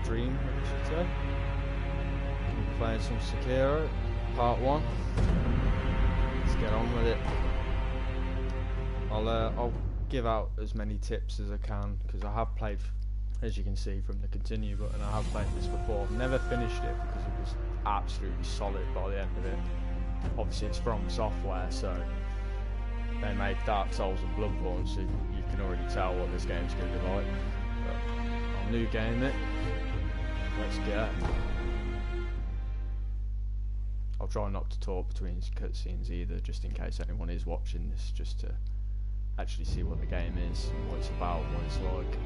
stream, I should say. I'm playing some Sekiro, part 1. Let's get on with it. I'll give out as many tips as I can, because I have played, as you can see from the continue button, I have played this before. I've never finished it because it was absolutely solid by the end of it. Obviously it's from software, so they made Dark Souls and Bloodborne, so you can already tell what this game's going to be like. But I'll new game it. Let's get. I'll try not to talk between cutscenes either, just in case anyone is watching this, just to actually see what the game is, what it's about, what it's like.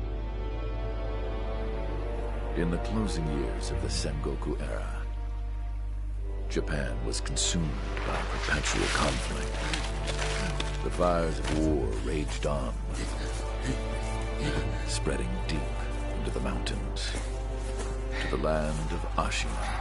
In the closing years of the Sengoku era, Japan was consumed by perpetual conflict. The fires of war raged on, spreading deep into the mountains, to the land of Ashina.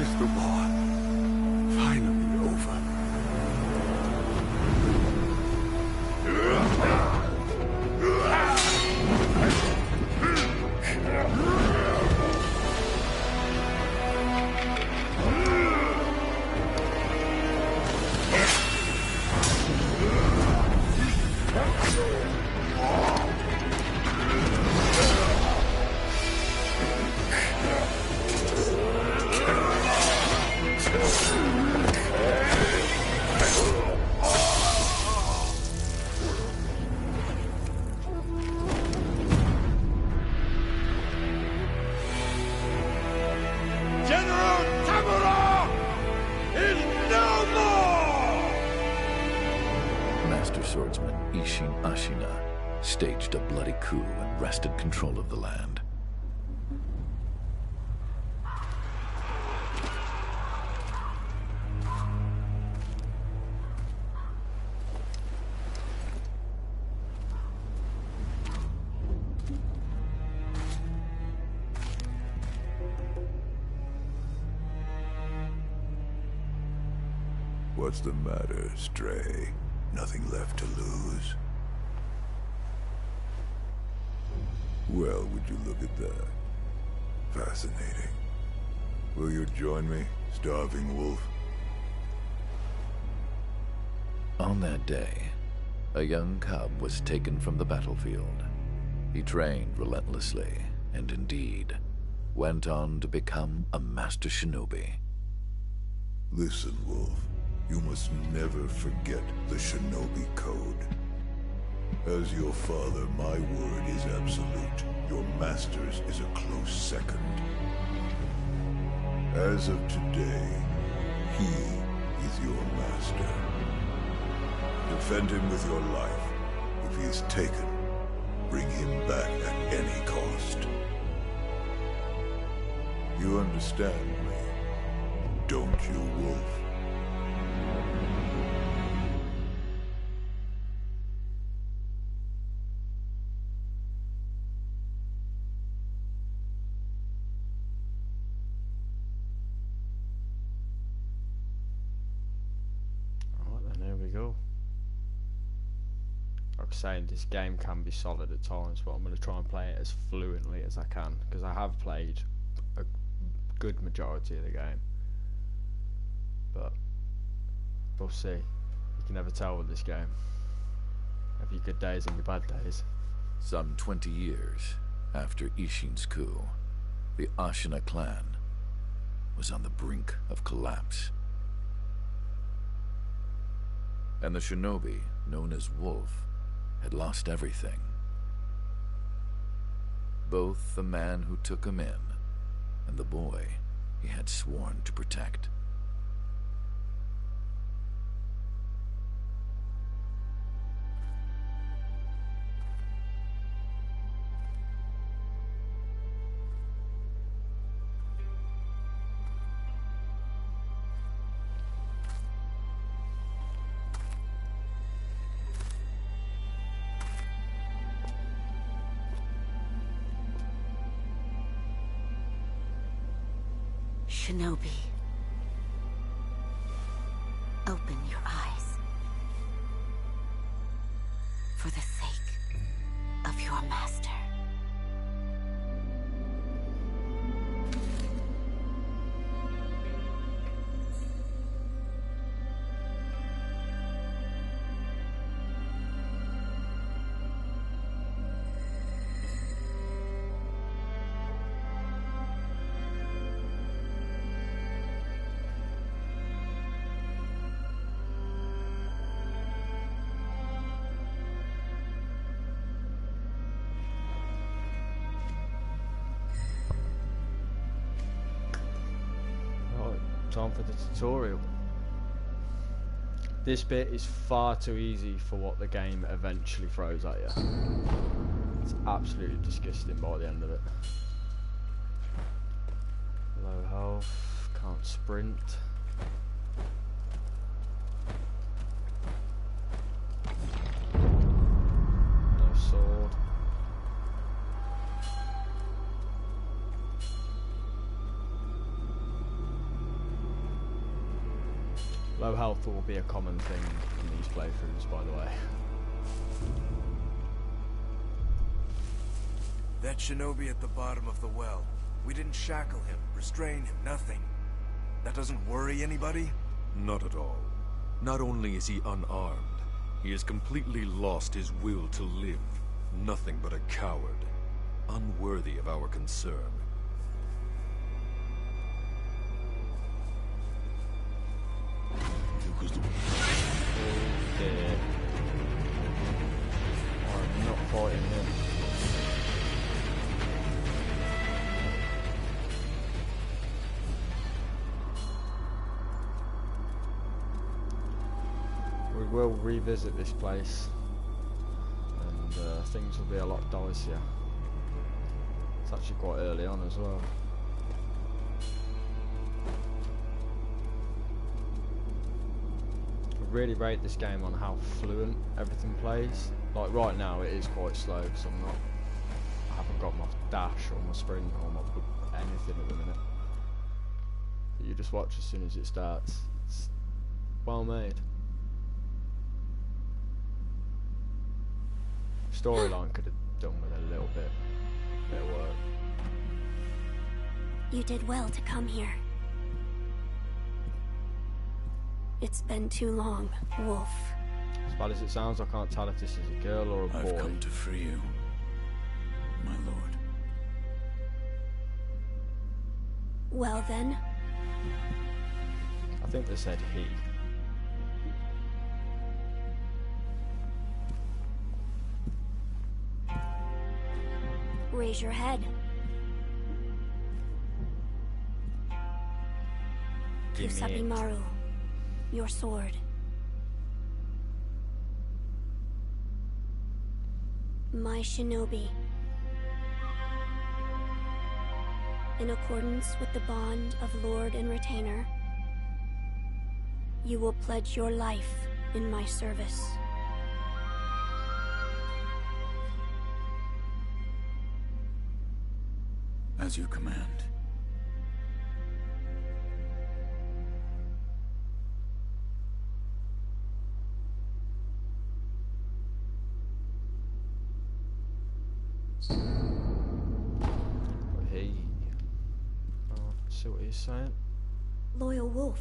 Is the war finally over? Swordsman Isshin Ashina staged a bloody coup and wrested control of the land. What's the matter, Stray? Nothing left to lose? Well, would you look at that? Fascinating. Will you join me, starving wolf? On that day, a young cub was taken from the battlefield. He trained relentlessly, and indeed, went on to become a master shinobi. Listen, Wolf. You must never forget the Shinobi Code. As your father, my word is absolute. Your master's is a close second. As of today, he is your master. Defend him with your life. If he is taken, bring him back at any cost. You understand me, don't you, Wolf? Like saying, this game can be solid at times, but I'm going to try and play it as fluently as I can, because I have played a good majority of the game, but we'll see. You can never tell with this game. Have your good days and your bad days. Some 20 years after Isshin's coup, the Ashina clan was on the brink of collapse, and the shinobi known as Wolf had lost everything. Both the man who took him in and the boy he had sworn to protect. Shinobi, open your eyes. For the sake of your master. Time for the tutorial. This bit is far too easy for what the game eventually throws at you. It's absolutely disgusting by the end of it. Low health, can't sprint. No sword. Low health will be a common thing in these playthroughs, by the way. That shinobi at the bottom of the well. We didn't shackle him, restrain him, nothing. That doesn't worry anybody? Not at all. Not only is he unarmed, he has completely lost his will to live. Nothing but a coward. Unworthy of our concern. Okay. I'm not fighting him. We will revisit this place, and things will be a lot dicier. It's actually quite early on as well. I really rate this game on how fluent everything plays. Like right now it is quite slow because I haven't got my dash or my sprint or my anything at the minute. But you just watch as soon as it starts. It's well made. Storyline could have done with a little bit of work. You did well to come here. It's been too long, Wolf. As bad as it sounds, I can't tell if this is a girl or a boy. I've come to free you, my lord. Well then, I think they said he. raise your head. Kusabimaru, your sword. My shinobi. In accordance with the bond of Lord and Retainer, you will pledge your life in my service. As you command. Hey. See what he's saying? Loyal Wolf,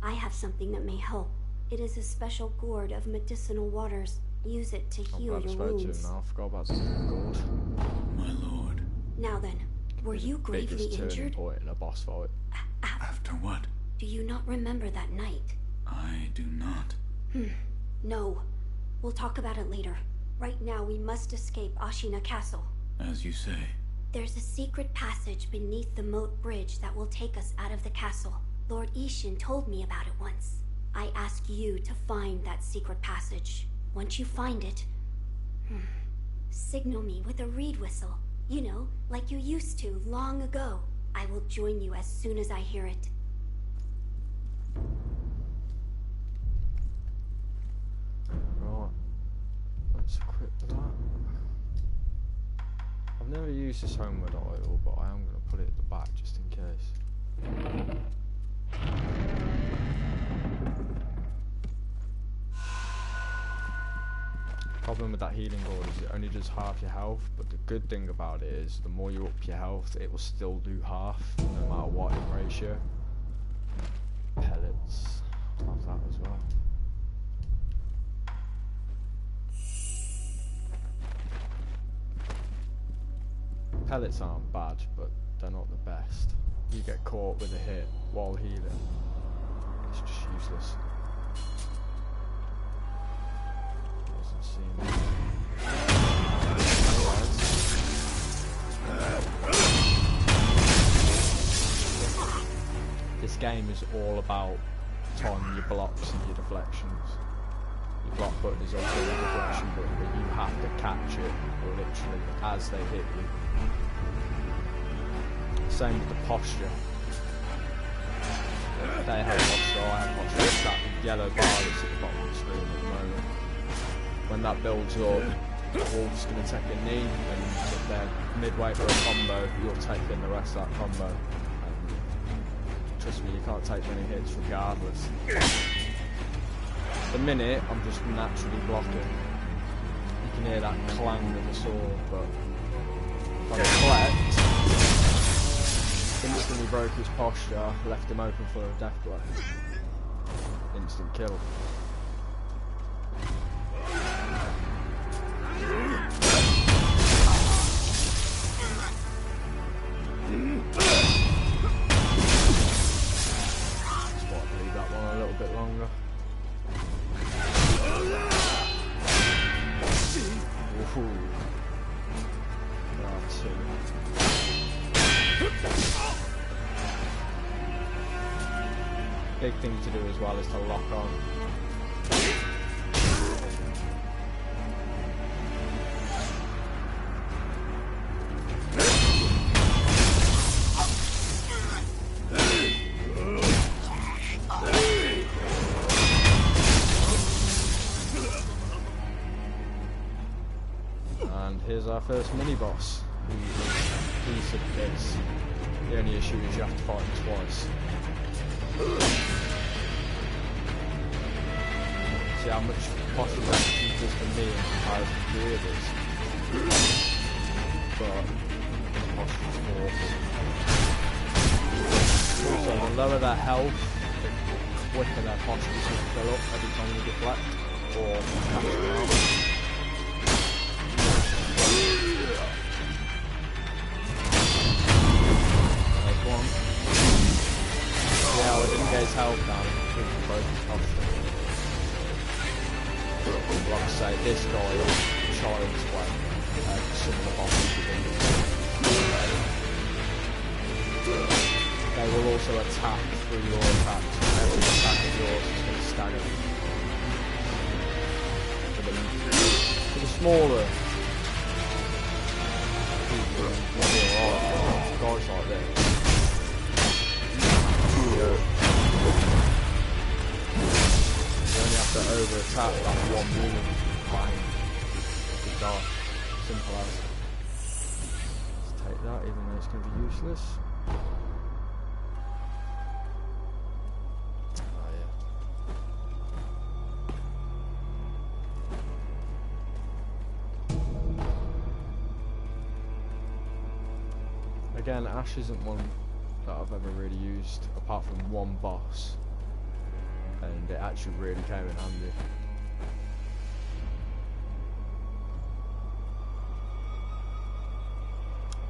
I have something that may help. It is a special gourd of medicinal waters. Use it to heal your wounds. Now. I forgot about the gourd. My lord. Now then, were you gravely injured? Point in a boss fight. After what? Do you not remember that night? I do not. No. We'll talk about it later. Right now, we must escape Ashina Castle. As you say. There's a secret passage beneath the moat bridge that will take us out of the castle. Lord Ishin told me about it once. I ask you to find that secret passage. Once you find it, signal me with a reed whistle. You know, like you used to long ago. I will join you as soon as I hear it. Right. Let's equip that. I've never used this homeward idol, but I am going to put it at the back just in case. Problem with that healing gourd is it only does half your health, but the good thing about it is the more you up your health, it will still do half, no matter what ratio. Pellets, I'll have that as well. Pellets aren't bad, but they're not the best. You get caught with a hit while healing, it's just useless. This game is all about timing your blocks and your deflections. Your block button is also a deflection button, but you have to catch it literally as they hit you. Same with the posture. They have posture, I have posture. It's that yellow bar that's at the bottom of the screen at the moment. When that builds up, the wolf's going to take a knee, and if they're midway for a combo, you'll take in the rest of that combo. And trust me, you can't take many hits regardless. At the minute, I'm just naturally blocking. You can hear that clang of the sword, but if I deflect, instantly broke his posture, left him open for a death blow. Instant kill. Big thing to do as well is to lock on. And here's our first mini boss. Piece of this. The only issue is you have to fight him twice. See how much posture reduction does for me in comparison to the others. But his posture's awful. Also, the lower their health, the quicker their posture is going to fill up every time you deflect or catch them out. There's one. Yeah, I didn't get his health down because he broke his posture. Like I say, this guy is child's play. Some of the bosses within this game. They will also attack through your attacks. Every attack of yours is going to stagger them. For the smaller people, guys like this. You only have to over attack that one move, bang, you die. Simple as. Let's take that, even though it's going to be useless. Oh yeah. Again, Ash isn't one that I've ever really used, apart from one boss. And it actually really came in handy.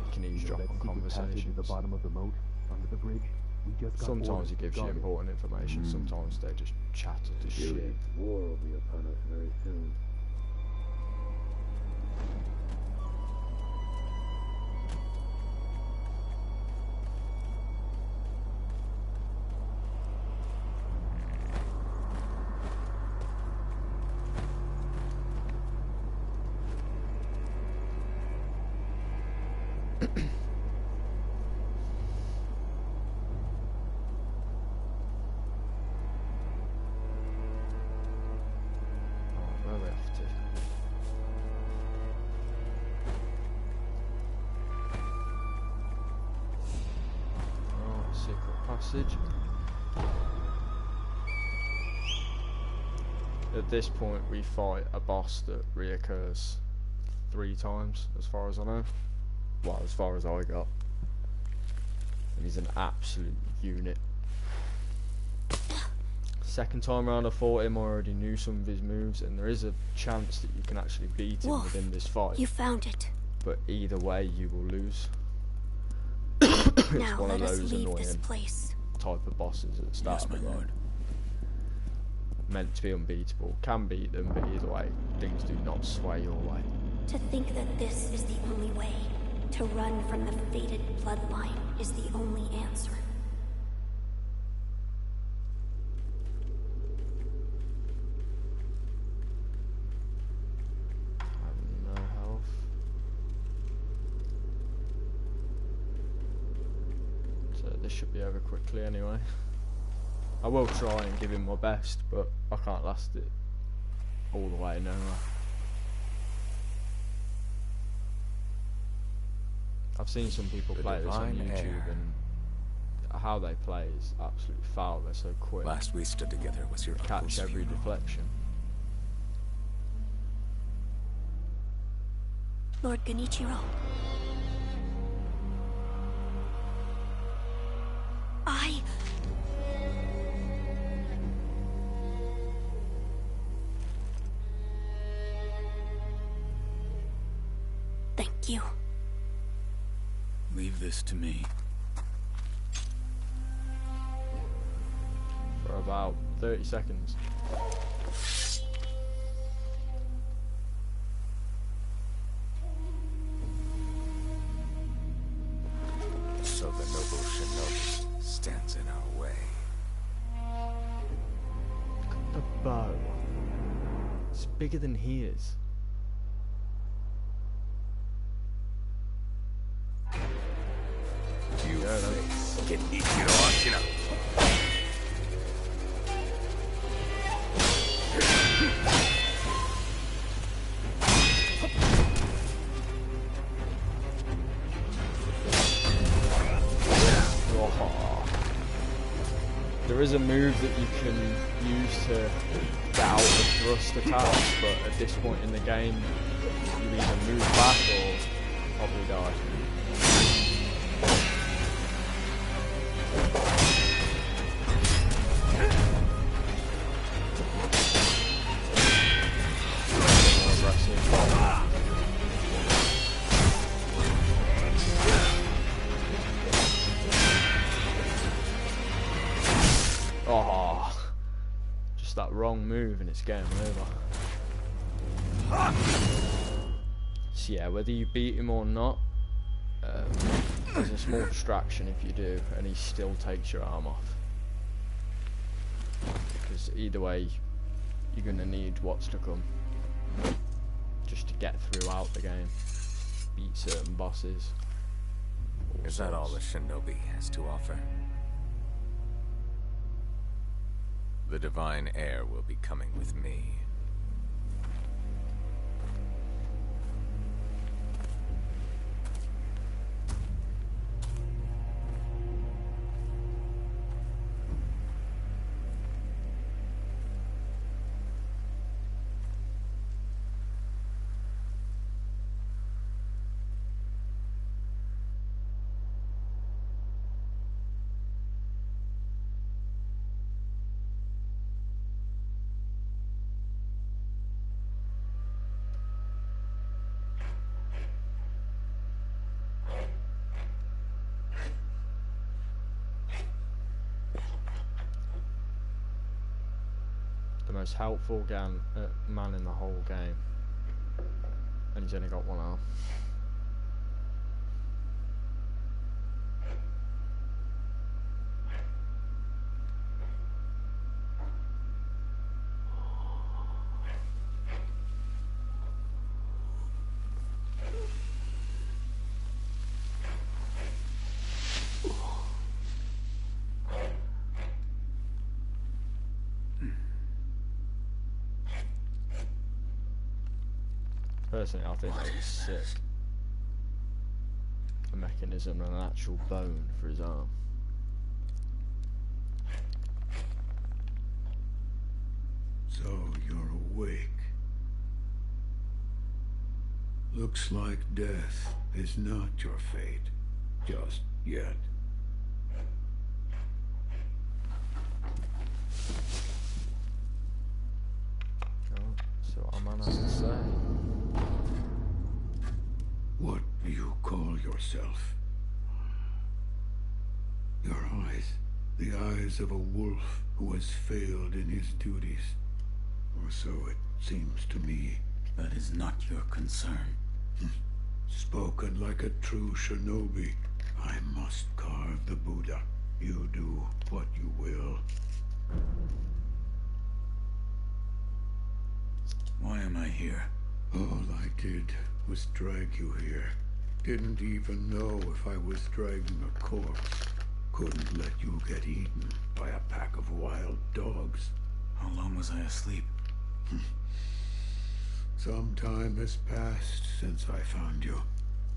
You can eavesdrop on conversations. At the bottom of the moat, under the bridge. We just got Sometimes he gives you important information, sometimes they just chatter to shit. War will be upon us very soon. Secret passage. At this point we fight a boss that reoccurs 3 times, as far as I know. Well, as far as I got. And he's an absolute unit. Second time around I fought him, I already knew some of his moves, and there is a chance that you can actually beat him within this fight. You found it. But either way, you will lose. It's now one let of us those leave annoying this place. type of bosses at the start of the game. Meant to be unbeatable. Can beat them, but either way, things do not sway your way. To think that this is the only way, to run from the fated bloodline, is the only answer. I have no health. So this should be over quickly anyway. I will try and give him my best, but I can't last it all the way, no. I've seen some people play this on YouTube, and how they play is absolutely foul. They're so quick. Last we stood together was your Catch every deflection. Lord Genichiro. Thank you. Leave this to me. For about 30 seconds. So the noble shinobi stands in our way. Look at the bow. It's bigger than he is. You face Genichiro Ashina. There is a move that you can use to get out of thrust attacks, but at this point in the game, you either move back or probably die. Oh, just that wrong move and it's game over. So yeah, whether you beat him or not, there's a small distraction if you do, and he still takes your arm off. Because either way, you're going to need what's to come. Just to get throughout the game. Beat certain bosses. Is that all the shinobi has to offer? The divine heir will be coming with me. The most helpful man in the whole game, and he's only got one arm. Personally, I think that was sick. A mechanism and an actual bone for his arm. So you're awake. Looks like death is not your fate. Just yet. Oh, so what a man has to say. What do you call yourself? Your eyes. The eyes of a wolf who has failed in his duties. Or so it seems to me. That is not your concern. Spoken like a true shinobi. I must carve the Buddha. You do what you will. Why am I here? All I did was drag you here. Didn't even know if I was dragging a corpse. Couldn't let you get eaten by a pack of wild dogs. How long was I asleep? Some time has passed since I found you.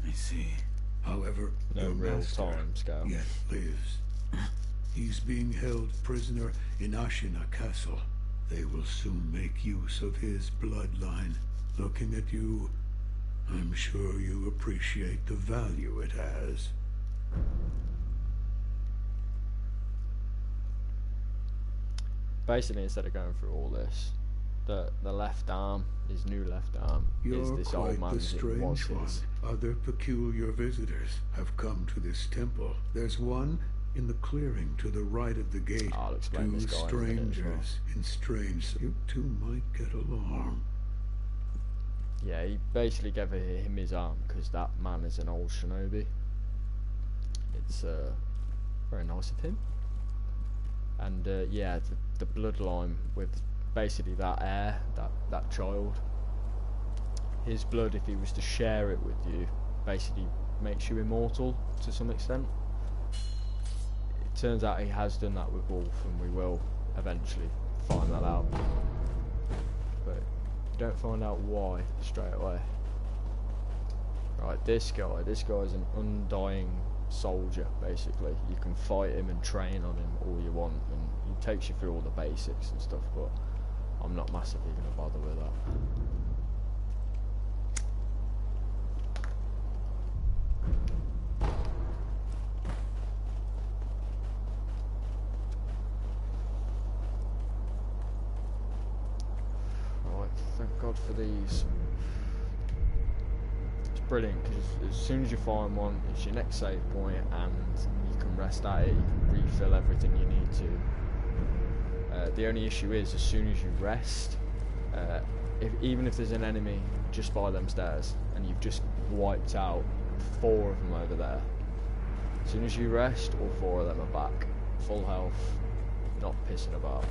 I see. However, No your real master time scale. yet lives. He's being held prisoner in Ashina Castle. They will soon make use of his bloodline. Looking at you, I'm sure you appreciate the value it has. Basically, instead of going through all this, the left arm, his new left arm, is You're this quite old the man's. It was strange one. his. Other peculiar visitors have come to this temple. There's one in the clearing to the right of the gate. I'll explain Two this guy in a minute as well. strangers in strange. You two might get along. Yeah, he basically gave him his arm because that man is an old shinobi. It's very nice of him. And yeah, the bloodline with basically that heir, that child. His blood, if he was to share it with you, basically makes you immortal to some extent. It turns out he has done that with Wolf, and we will eventually find that out. But don't find out why straight away. Right, this guy's an undying soldier, basically. You can fight him and train on him all you want, and he takes you through all the basics and stuff, but I'm not massively going to bother with that. Right, thank God for these. It's brilliant because as soon as you find one, it's your next save point, and you can rest at it. You can refill everything you need to. The only issue is, as soon as you rest, even if there's an enemy just by them stairs and you've just wiped out 4 of them over there, as soon as you rest, all 4 of them are back, full health, not pissing about.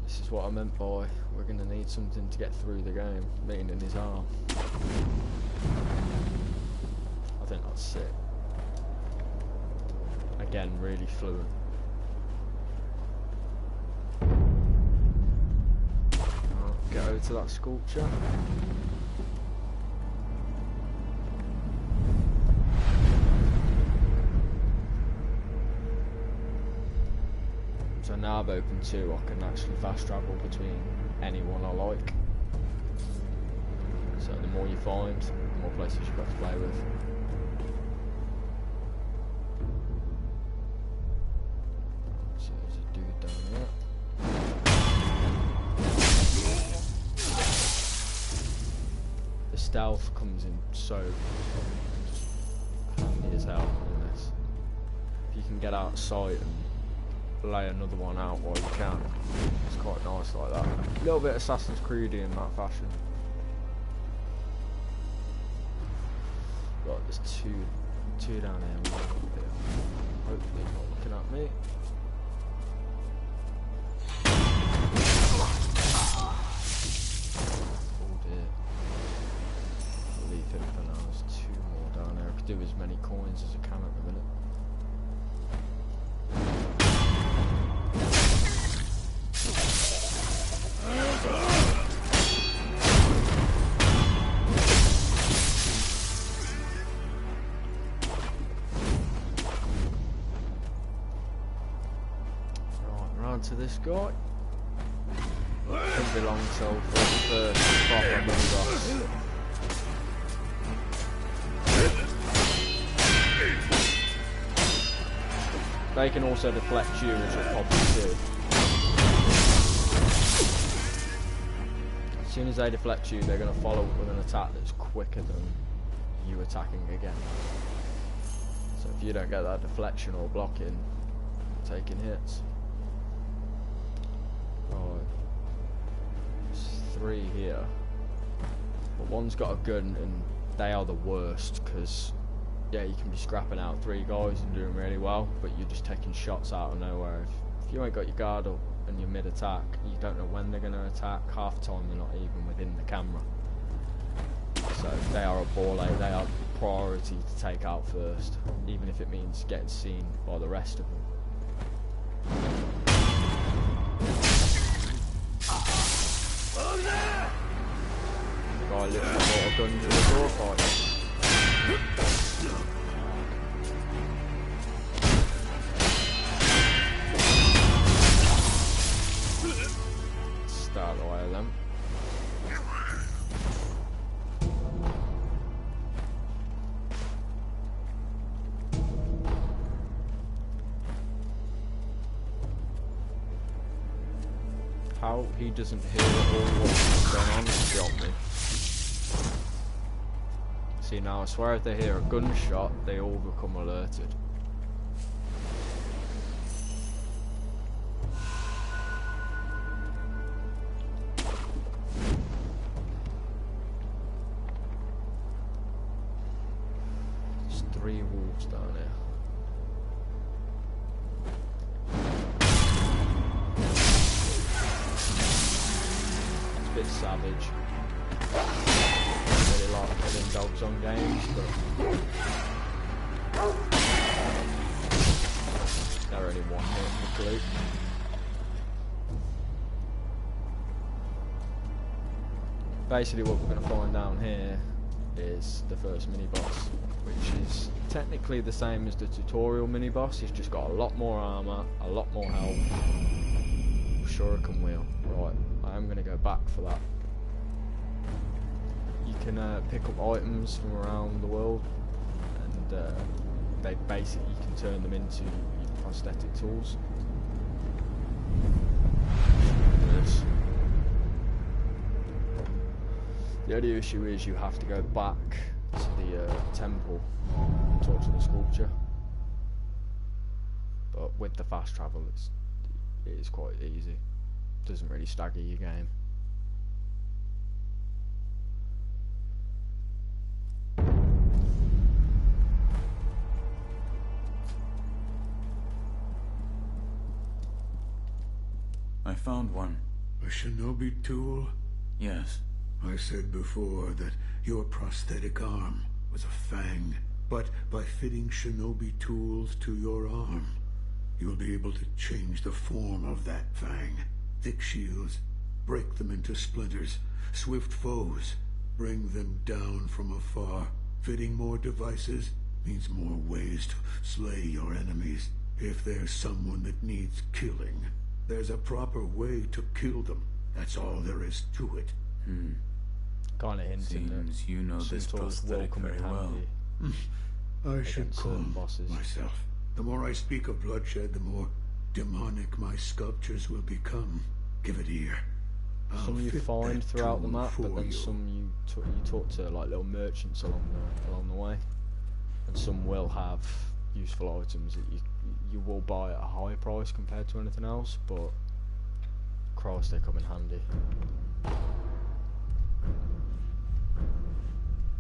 This is what I meant by we're going to need something to get through the game, meaning his arm. I think that's sick. Again, really fluent. I'll get over to that sculpture. So now I've opened 2, I can actually fast travel between anyone I like. So the more you find, the more places you've got to play with. So there's a dude down there. The stealth comes in so handy as hell in this. If you can get out of sight and lay another one out while you can, it's quite nice like that. A little bit Assassin's Creed in that fashion. Right, there's two down here. Hopefully he's not looking at me. Oh dear. I'll leave him for now. There's 2 more down there. I could do as many coins as I can at the minute. this guy. Shouldn't be long till the first proper mini boss. They can also deflect you, which will probably do. As soon as they deflect you, they're going to follow up with an attack that's quicker than you attacking again. So if you don't get that deflection or blocking, you're taking hits. Right. There's 3 here. But one's got a gun and they are the worst because, yeah, you can be scrapping out 3 guys and doing really well, but you're just taking shots out of nowhere. If you ain't got your guard up and you're mid-attack, you don't know when they're going to attack. Half the time they're not even within the camera. So they are a ball ache, they are priority to take out first, even if it means getting seen by the rest of them. The guy literally brought a gun to the door fight. Start the way of them. How he doesn't hear all what's going on to drop me. See now, I swear if they hear a gunshot, they all become alerted. There's 3 wolves down here. Bit savage. I really like killing dogs on games, but they're only one hit for glue. Basically what we're going to find down here is the first mini-boss, which is technically the same as the tutorial mini-boss. He's just got a lot more armour, a lot more health, shuriken wheel. Right. I'm going to go back for that. You can pick up items from around the world, and they basically, you can turn them into your prosthetic tools. Yes. The only issue is you have to go back to the temple and talk to the sculpture. But with the fast travel, it is quite easy. Doesn't really stagger your game. I found one. A shinobi tool? Yes. I said before that your prosthetic arm was a fang, but by fitting shinobi tools to your arm, you'll be able to change the form of that fang. Thick shields, break them into splinters. Swift foes, bring them down from afar. Fitting more devices means more ways to slay your enemies. If there's someone that needs killing, there's a proper way to kill them. That's all there is to it. Kinda hinting Seems you know this prosthetic very well. I should calm myself. The more I speak of bloodshed, the more demonic my sculptures will become. Give it ear. Some you find throughout the map, but then some you talk to like little merchants along the way, and some will have useful items that you will buy at a higher price compared to anything else. But Christ, they come in handy.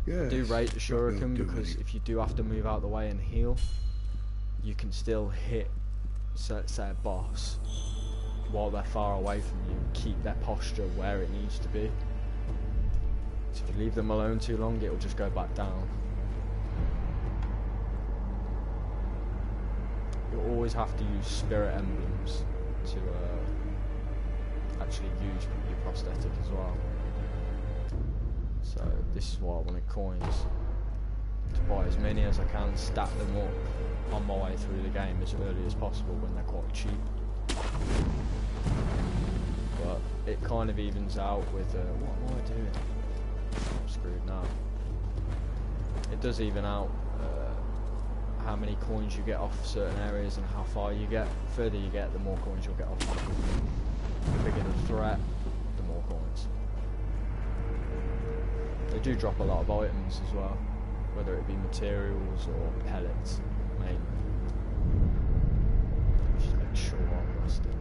Yes, Do rate the shuriken because if you do have to move out the way and heal, you can still hit, say a boss, while they're far away from you, keep their posture where it needs to be. So if you leave them alone too long, it'll just go back down. You always have to use spirit emblems to actually use your prosthetic as well. So this is why I wanted coins, to buy as many as I can, stack them up on my way through the game as early as possible when they're quite cheap. but it kind of evens out with what am I doing? I'm screwed now. It does even out how many coins you get off certain areas and how far you get. The further you get, the more coins you'll get off. The bigger the threat, the more coins. They do drop a lot of items as well, whether it be materials or pellets, mainly. Just make sure I'm resting.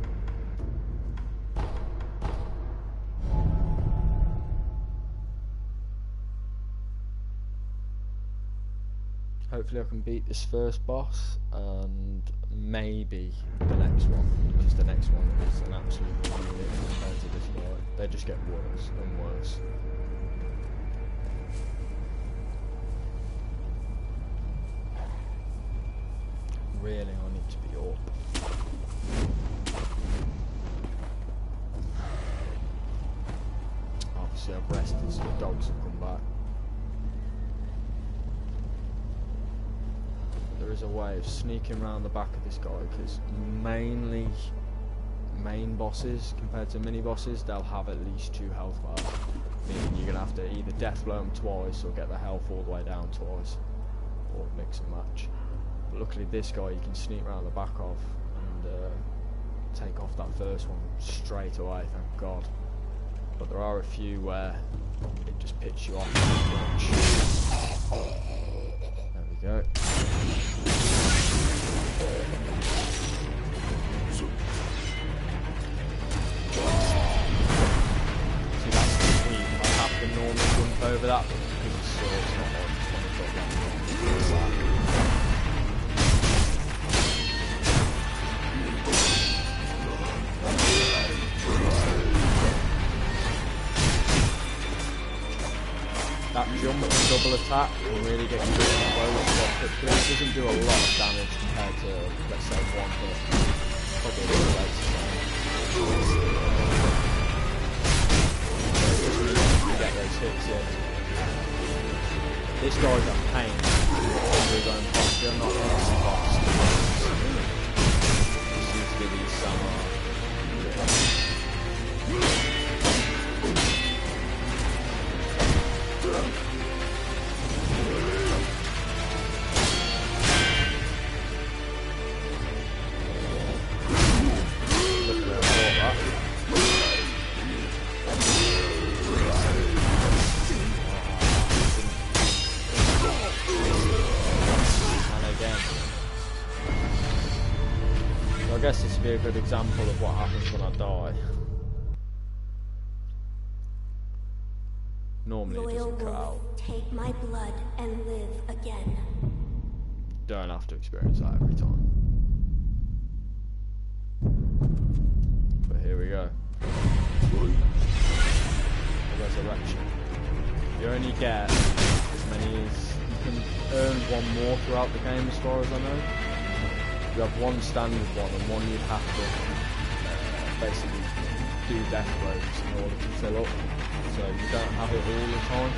Hopefully I can beat this first boss and maybe the next one, because the next one is an absolute unit compared to this guy. They just get worse and worse. Really, I need to be up. Obviously I've rested so the dogs have come back. There is a way of sneaking around the back of this guy, because main bosses compared to mini bosses, they'll have at least 2 health bars, meaning you're gonna have to either death blow them twice or get the health all the way down twice, or mix and match. But luckily this guy you can sneak around the back of and take off that first one straight away, thank God. But there are a few where it just picks you off too much. There we go. See, that's the key. I have to normally jump over that, but because it's so it's not like it's 20 foot long. That jump and double attack can really get you really close quite quickly. It doesn't do a lot of damage compared to, let's say, one hit. Probably a little late to say. It doesn't really get those hits in. This guy's a pain. We're going fast. You're not honestly fast. Just need to give you some I guess this would be a good example of what happens when I die. Normally it doesn't cut out. Take my blood and live again. Don't have to experience that every time. But here we go. The resurrection. You only get as many as you can earn one more throughout the game, as far as I know. You have one standard one and one you'd have to basically do death blows in order to fill up. So you don't have it all the time.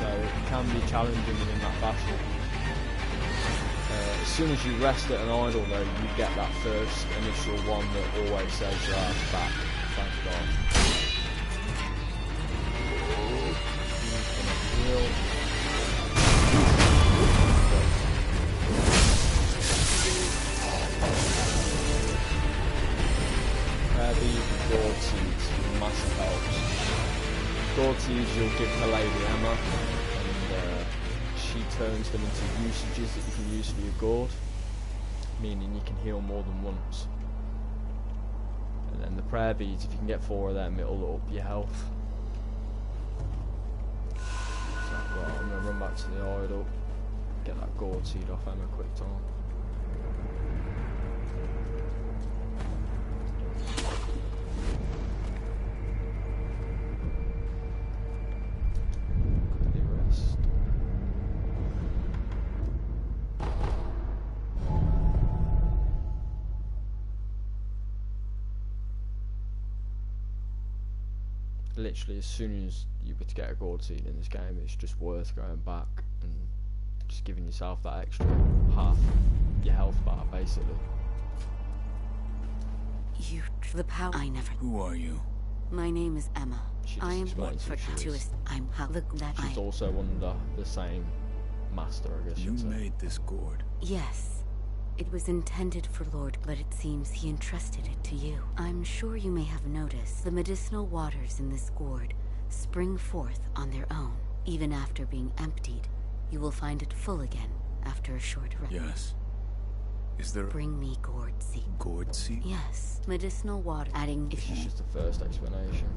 So it can be challenging in that fashion. As soon as you rest at an idol though, you get that first initial one that always saves your ass back. Thank God. Gourd seeds, massive helps. Gourd seeds you'll give to Lady Emma, and she turns them into usages that you can use for your gourd, meaning you can heal more than once. And then the prayer beads, if you can get 4 of them, it'll up your health. So, right, I'm going to run back to the idol, get that gourd seed off Emma quick time. Literally, as soon as you were to get a gourd seed in this game, it's just worth going back and just giving yourself that extra half your health bar, basically. You, the power. I never. Who are you? My name is Emma. She I am explains what who for she is. I'm how the that She's I. also under the same master, I guess You you'd say. made this gourd. Yes. It was intended for Lord, but it seems he entrusted it to you. I'm sure you may have noticed the medicinal waters in this gourd spring forth on their own. Even after being emptied, you will find it full again after a short rest. Yes. Is there Bring me gourd seed. gourd seed? Yes. Medicinal water. Adding if This is you... just the first explanation.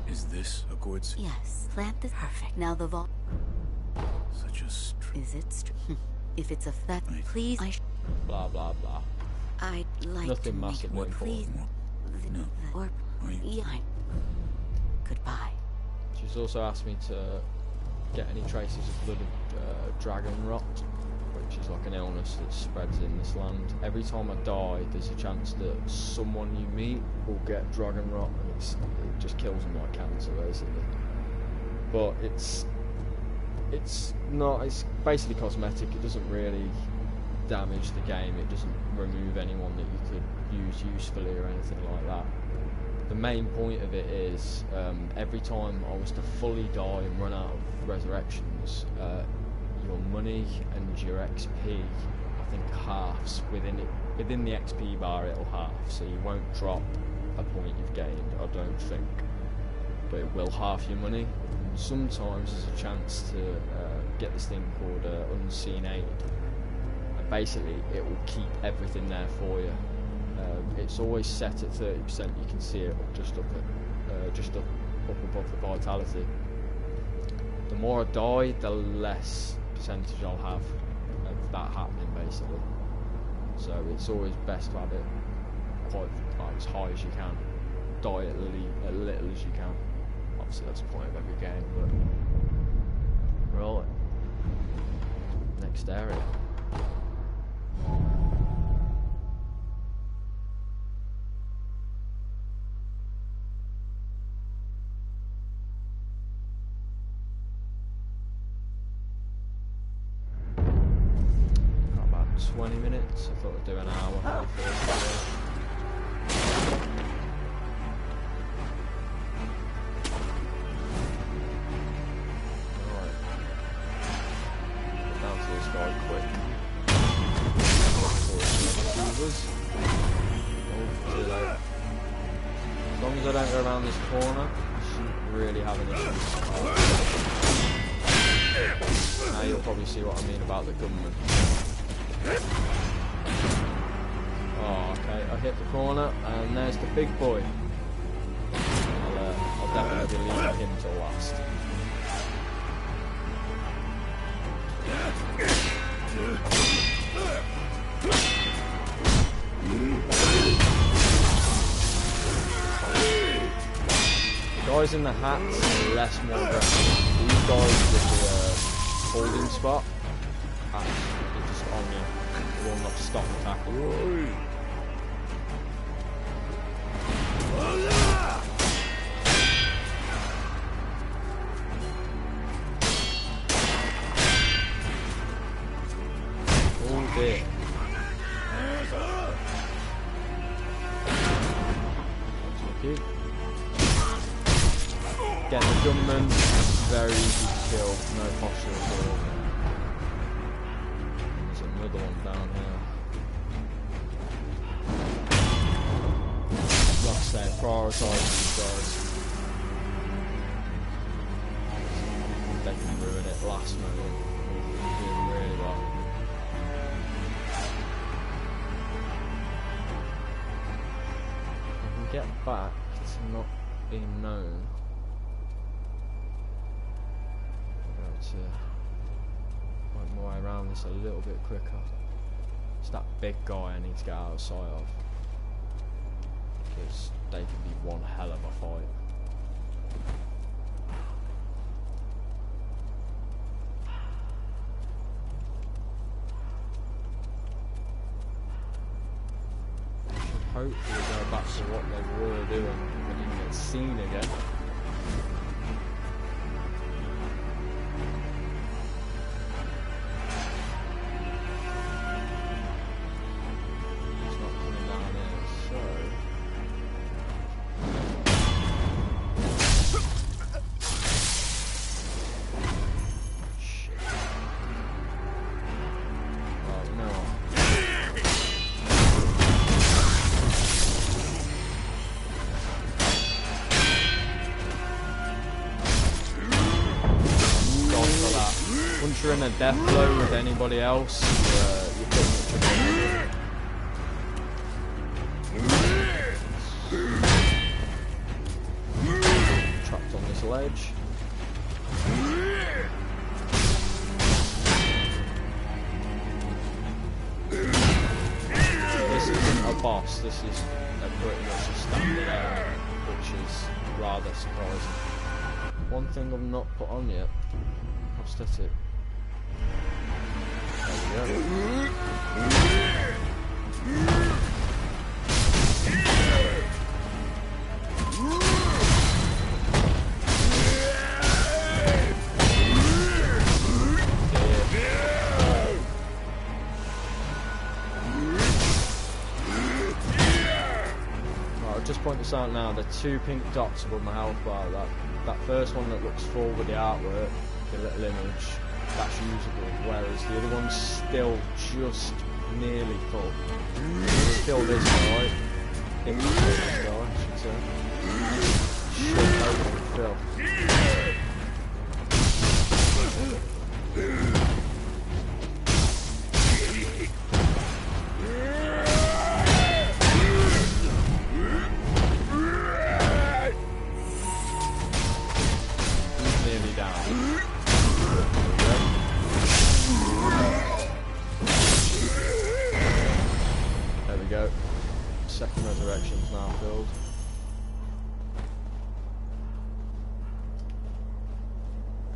Is this a gourd seed? Yes. Plant this. Perfect. Now the vault. Such a Is it if it's a that, Right. please, Blah, blah, blah. I'd like Nothing to make massively one, important. please. No. Or, Are you- yeah. Goodbye. She's also asked me to get any traces of blood of dragon rot, which is like an illness that spreads in this land. Every time I die, there's a chance that someone you meet will get dragon rot, and it just kills them like cancer, basically. But it's basically cosmetic. It doesn't really damage the game. It doesn't remove anyone that you could use usefully or anything like that. The main point of it is every time I was to fully die and run out of resurrections, your money and your XP, I think, halves within the XP bar. It'll half, so you won't drop a point you've gained, I don't think, but it will half your money. Sometimes there's a chance to get this thing called unseen aid, and basically it will keep everything there for you. It's always set at 30%. You can see it just up above the vitality. The more I die, the less percentage I'll have of that happening, basically. So it's always best to have it quite as high as you can. Die at little as you can. Obviously that's the point of every game, but right. Next area. Got about 20 minutes. I thought I'd do an hour for the first video. As long as I don't go around this corner, I shouldn't really have an issue. Now you'll probably see what I mean about the gunman. Oh, okay, I hit the corner, and there's the big boy. I'll definitely be leaving him till last. Guys in the hats are less more aggressive. These guys with the holding spot, they're just on you. They will not stop attacking. Oh dear. That's lucky. Get the gunman, very easy to kill, no posture at all. There's another one down here. Like I say, prioritise these guys. They can ruin it last moment. Doing really well. I can get back to not being known. To work my way around this a little bit quicker. It's that big guy I need to get out of sight of, because they can be one hell of a fight. Should hopefully go back to what they were doing and you can get seen again. It's not coming down there, so you're in a death blow with anybody else, you're pretty much a trapped on this ledge. This isn't a boss, this is pretty much a standard area, which is rather surprising. One thing I've not put on yet, prosthetic. There we go. Just point this out now, the 2 pink dots above my health bar, that first one that looks full with the artwork, the little image, that's usable, whereas the other one's still just nearly full. Still this guy, it was this guy, I should say. Shit, totally fill. Second resurrection's now filled.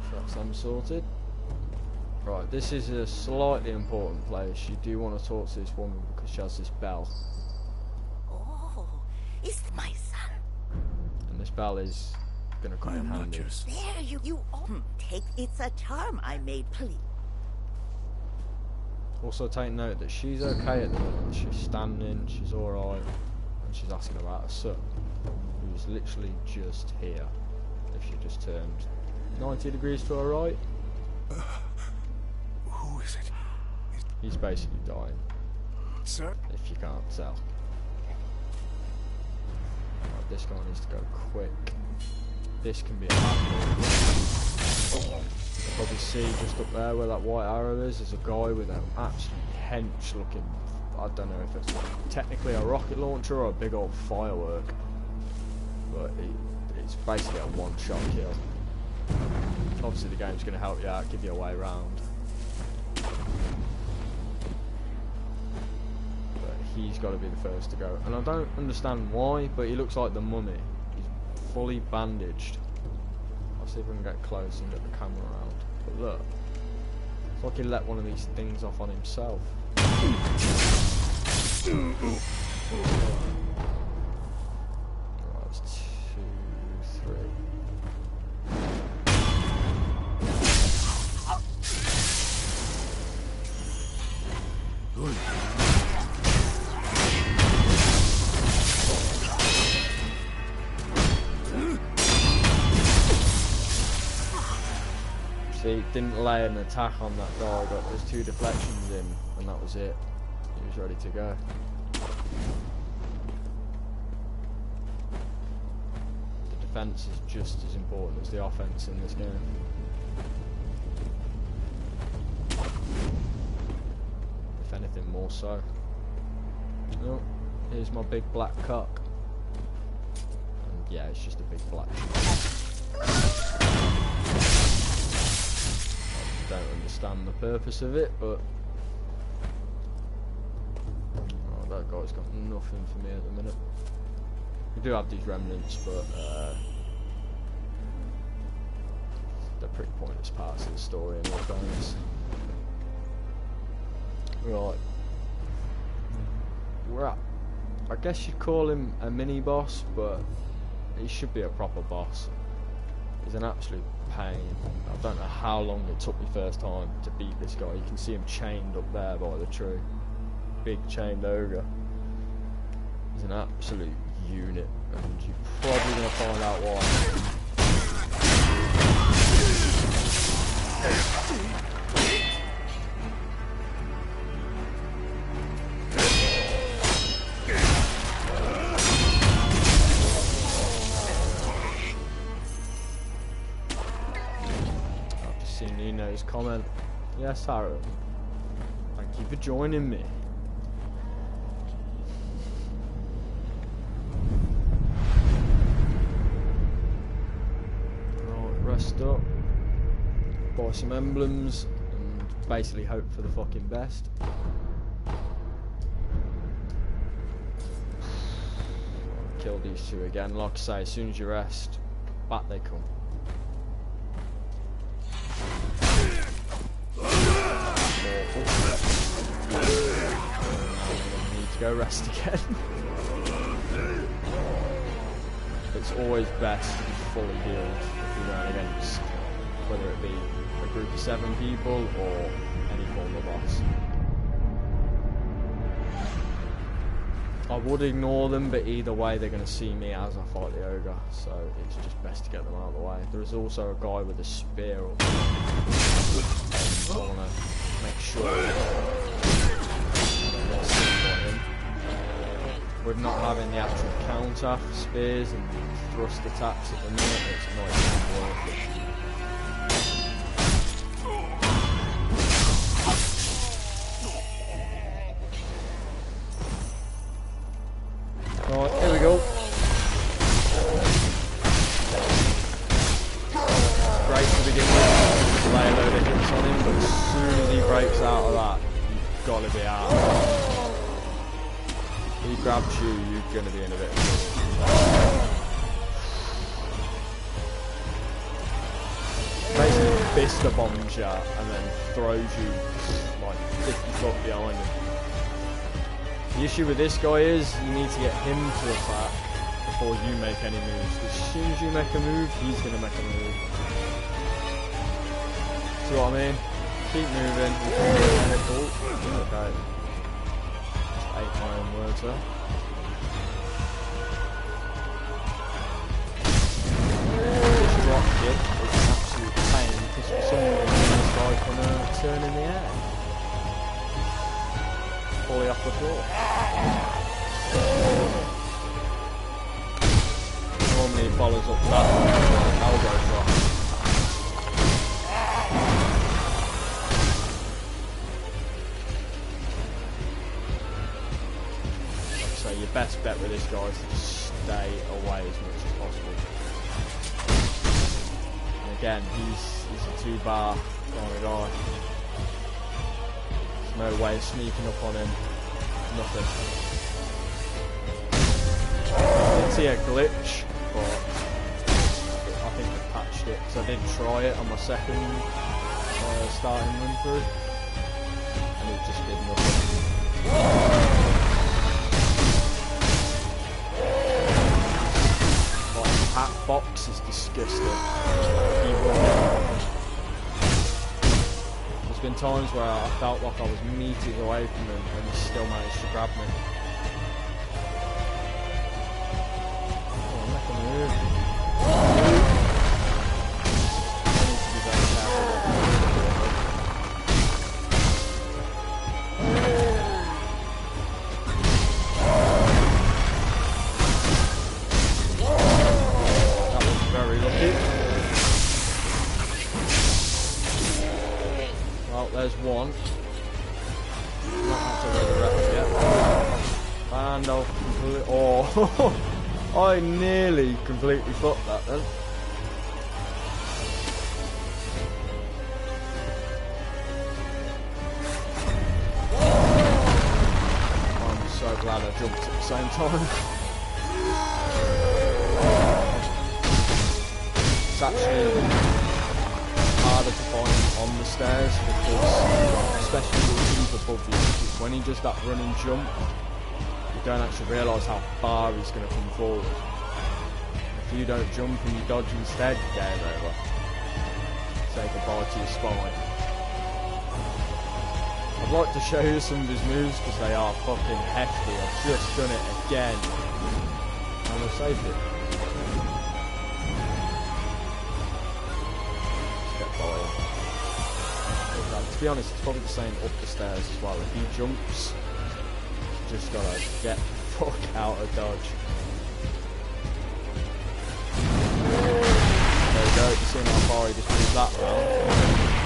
So that's them sorted. Right, this is a slightly important place. You do want to talk to this woman because she has this bell. Oh, is my son? And this bell is gonna come in handy. There you take. It's a charm I made, please. Also take note that she's okay at the moment. She's standing, she's alright, and she's asking about her son, who's literally just here. If she just turned 90 degrees to her right. Who is it? He's basically dying. Sir? If you can't tell. Right, this guy needs to go quick. This can be a you probably see just up there where that white arrow is, there's a guy with an absolute hench looking, I don't know if it's technically a rocket launcher or a big old firework, but it's basically a one-shot kill. Obviously the game's going to help you out, give you a way around. But he's got to be the first to go, and I don't understand why, but he looks like the mummy. He's fully bandaged. I'll see if we can get close and get the camera around. But look, it's like he let one of these things off on himself. Right, that's 2, 3. See, didn't lay an attack on that guy, but there's 2 deflections in, and that was it. He was ready to go. The defense is just as important as the offense in this game. If anything, more so. Oh, here's my big black cock. And yeah, it's just a big black don't understand the purpose of it, but oh, that guy's got nothing for me at the minute. We do have these remnants, but they're pretty pointless parts of the story in all fairness. Right, we're at, I guess you'd call him a mini boss, but he should be a proper boss. He's an absolute pain. I don't know how long it took me first time to beat this guy. You can see him chained up there by the tree. Big chained ogre. He's an absolute unit, and you're probably going to find out why. I've just seen Nino's comment. Yes, Aaron. Thank you for joining me. Right, rest up. Buy some emblems and basically hope for the fucking best. Kill these two again. Like I say, as soon as you rest, back they come. Need to go rest again. It's always best to be fully healed if you're going against, whether it be a group of 7 people or any form of boss. I would ignore them, but either way they're going to see me as I fight the ogre, so it's just best to get them out of the way. There is also a guy with a spear up there. I want to make sure they're seen by him. With not having the actual counter for spears and thrust attacks at the minute, it's not even worth it. Right, here we go. Great to begin with. Lay a load of hits on him, but as soon as he breaks out of that, you've got to be out. If he grabs you, you're going to be in a bit of trouble. Basically, Vista bombs you and then throws you like 50 foot behind him. The issue with this guy is you need to get him to attack before you make any moves. As soon as you make a move, he's going to make a move. See what I mean? Keep moving. Okay. Just ate my own words there. This drop kick is an absolute pain because for some reason this guy's going to turn in the air. Fully off the floor. Normally he follows up that with an elbow drop. So your best bet with this guy is to just stay away as much as possible. And again, he's a 2-bar kind of guy. No way of sneaking up on him. Nothing. I did see a glitch, but I think they patched it. So I did try it on my second starting run through, and it just did nothing. Like, the hat box is disgusting. There's been times where I felt like I was meters away from him and he still managed to grab me. Oh, make a move. I need to be very careful what I'm doing. That was very lucky. Well, there's one. Not actually where the rest yet. And I'll completely. Oh, I nearly completely fucked that then. I'm so glad I jumped at the same time. It's actually harder to find on the stairs because, especially with he's above you, when he does that run and jump, you don't actually realise how far he's going to come forward. If you don't jump and you dodge instead, game over. Say goodbye to your spine. I'd like to show you some of his moves because they are fucking hefty. I've just done it again and I've saved it. To be honest, it's probably the same up the stairs as well. If he jumps, you just gotta get the fuck out of dodge. There we go, you see how far he just moved that round.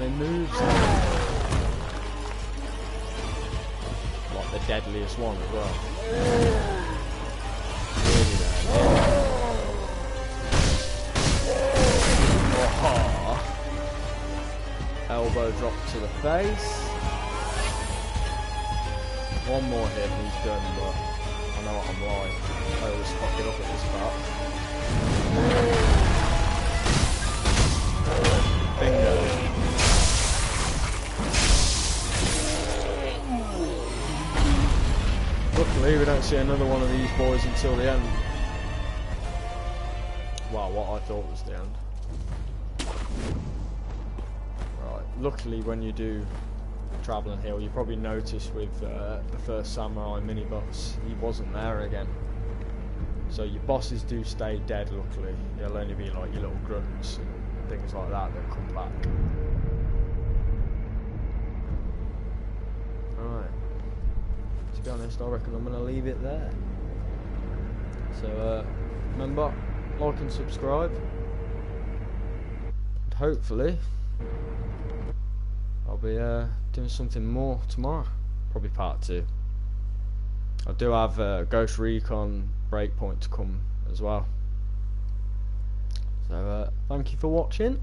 they move. Like the deadliest one as well. Really oh. Elbow drop to the face. One more hit and he's done, but I know what I'm like. I always fuck it up at this part. Bingo. Luckily we don't see another one of these boys until the end. Well, what I thought was the end. Right, luckily when you do Travelling Hill, you probably noticed with the first Samurai mini-boss, he wasn't there again. So your bosses do stay dead, luckily. There'll only be like your little grunts and things like that that come back. Alright. To be honest, I reckon I'm going to leave it there. So, remember, like and subscribe. And hopefully, I'll be doing something more tomorrow. Probably part 2. I do have Ghost Recon Breakpoint to come as well. So, thank you for watching.